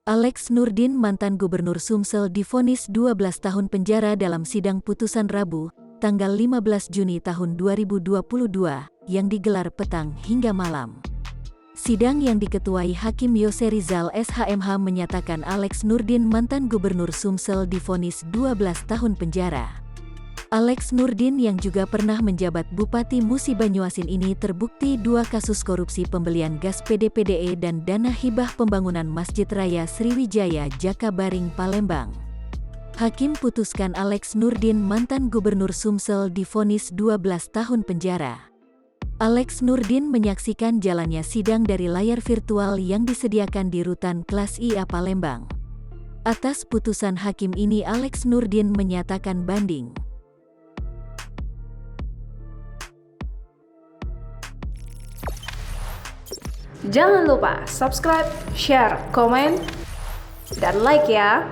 Alex Nurdin, mantan Gubernur Sumsel, divonis 12 tahun penjara dalam sidang putusan Rabu, tanggal 15 Juni tahun 2022, yang digelar petang hingga malam. Sidang yang diketuai Hakim Yose Rizal SHMH menyatakan Alex Nurdin, mantan Gubernur Sumsel, divonis 12 tahun penjara. Alex Nurdin yang juga pernah menjabat Bupati Musi Banyuasin ini terbukti 2 kasus korupsi pembelian gas PDPDE dan dana hibah pembangunan Masjid Raya Sriwijaya Jakabaring, Palembang. Hakim putuskan Alex Nurdin, mantan Gubernur Sumsel, divonis 12 tahun penjara. Alex Nurdin menyaksikan jalannya sidang dari layar virtual yang disediakan di Rutan Kelas IA Palembang. Atas putusan hakim ini Alex Nurdin menyatakan banding. Jangan lupa subscribe, share, komen, dan like ya!